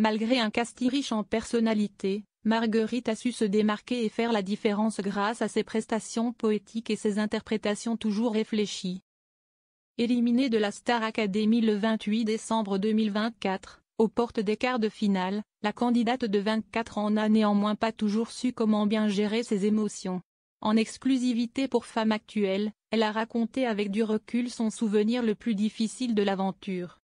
Malgré un casting riche en personnalités, Marguerite a su se démarquer et faire la différence grâce à ses prestations poétiques et ses interprétations toujours réfléchies. Éliminée de la Star Academy le 28 décembre 2024, aux portes des quarts de finale, la candidate de 24 ans n'a néanmoins pas toujours su comment bien gérer ses émotions. En exclusivité pour Femme Actuelle, elle a raconté avec du recul son souvenir le plus difficile de l'aventure.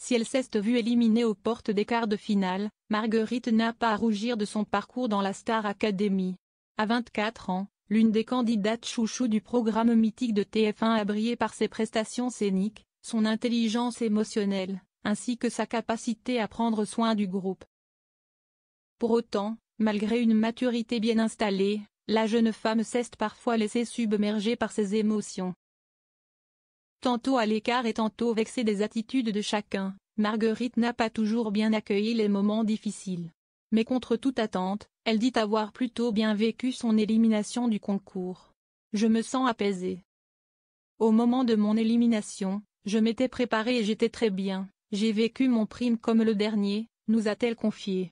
Si elle s'est vue éliminée aux portes des quarts de finale, Marguerite n'a pas à rougir de son parcours dans la Star Academy. À 24 ans, l'une des candidates chouchou du programme mythique de TF1 a brillé par ses prestations scéniques, son intelligence émotionnelle, ainsi que sa capacité à prendre soin du groupe. Pour autant, malgré une maturité bien installée, la jeune femme s'est parfois laissée submerger par ses émotions. Tantôt à l'écart et tantôt vexée des attitudes de chacun, Marguerite n'a pas toujours bien accueilli les moments difficiles. Mais contre toute attente, elle dit avoir plutôt bien vécu son élimination du concours. « Je me sens apaisée. Au moment de mon élimination, je m'étais préparée et j'étais très bien, j'ai vécu mon prime comme le dernier », nous a-t-elle confié.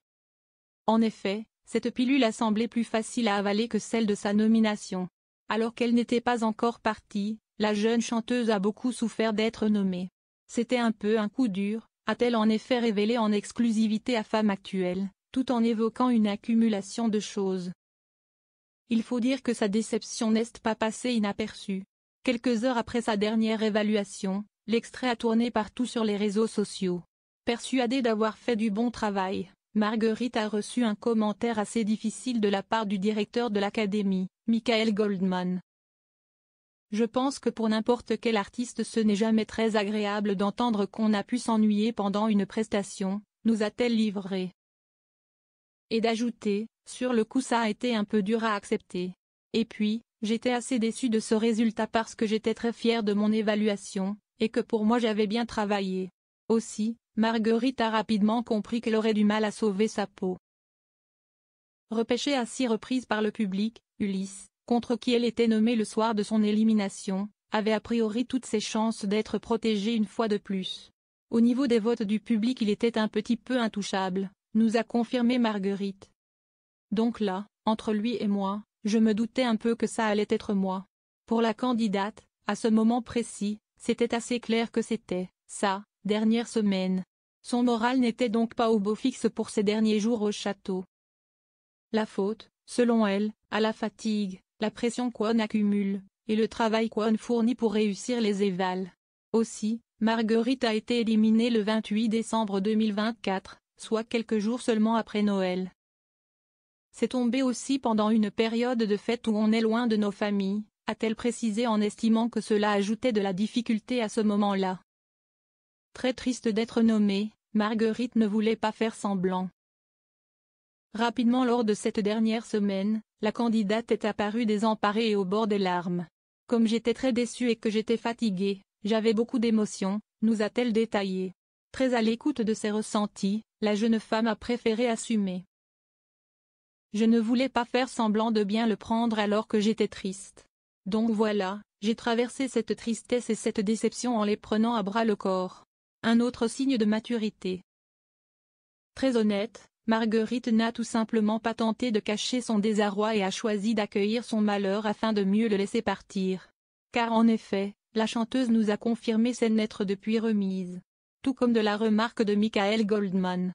En effet, cette pilule a semblé plus facile à avaler que celle de sa nomination. Alors qu'elle n'était pas encore partie, la jeune chanteuse a beaucoup souffert d'être nommée. C'était un peu un coup dur, a-t-elle en effet révélé en exclusivité à Femme Actuelle, tout en évoquant une accumulation de choses. Il faut dire que sa déception n'est pas passée inaperçue. Quelques heures après sa dernière évaluation, l'extrait a tourné partout sur les réseaux sociaux. Persuadée d'avoir fait du bon travail, Marguerite a reçu un commentaire assez difficile de la part du directeur de l'Académie, Michael Goldman. « Je pense que pour n'importe quel artiste ce n'est jamais très agréable d'entendre qu'on a pu s'ennuyer pendant une prestation », nous a-t-elle livré. Et d'ajouter, « Sur le coup ça a été un peu dur à accepter. Et puis, j'étais assez déçue de ce résultat parce que j'étais très fière de mon évaluation, et que pour moi j'avais bien travaillé. » Aussi, Marguerite a rapidement compris qu'elle aurait du mal à sauver sa peau. Repêchée à 6 reprises par le public, Ulysse, contre qui elle était nommée le soir de son élimination, avait a priori toutes ses chances d'être protégée une fois de plus. Au niveau des votes du public il était un petit peu intouchable, nous a confirmé Marguerite. Donc là, entre lui et moi, je me doutais un peu que ça allait être moi. Pour la candidate, à ce moment précis, c'était assez clair que c'était sa dernière semaine. Son moral n'était donc pas au beau fixe pour ses derniers jours au château. La faute, selon elle, à la fatigue, la pression qu'on accumule, et le travail qu'on fournit pour réussir les évals. Aussi, Marguerite a été éliminée le 28 décembre 2024, soit quelques jours seulement après Noël. C'est tombé aussi pendant une période de fête où on est loin de nos familles, a-t-elle précisé en estimant que cela ajoutait de la difficulté à ce moment-là. Très triste d'être nommée, Marguerite ne voulait pas faire semblant. Rapidement lors de cette dernière semaine, la candidate est apparue désemparée et au bord des larmes. Comme j'étais très déçue et que j'étais fatiguée, j'avais beaucoup d'émotions, nous a-t-elle détaillé. Très à l'écoute de ses ressentis, la jeune femme a préféré assumer. Je ne voulais pas faire semblant de bien le prendre alors que j'étais triste. Donc voilà, j'ai traversé cette tristesse et cette déception en les prenant à bras le corps. Un autre signe de maturité. Très honnête, Marguerite n'a tout simplement pas tenté de cacher son désarroi et a choisi d'accueillir son malheur afin de mieux le laisser partir. Car en effet, la chanteuse nous a confirmé s'en être depuis remise. Tout comme de la remarque de Michael Goldman.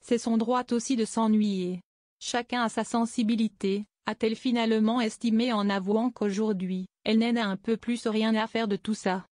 C'est son droit aussi de s'ennuyer. Chacun a sa sensibilité, a-t-elle finalement estimé en avouant qu'aujourd'hui, elle n'en a un peu plus rien à faire de tout ça.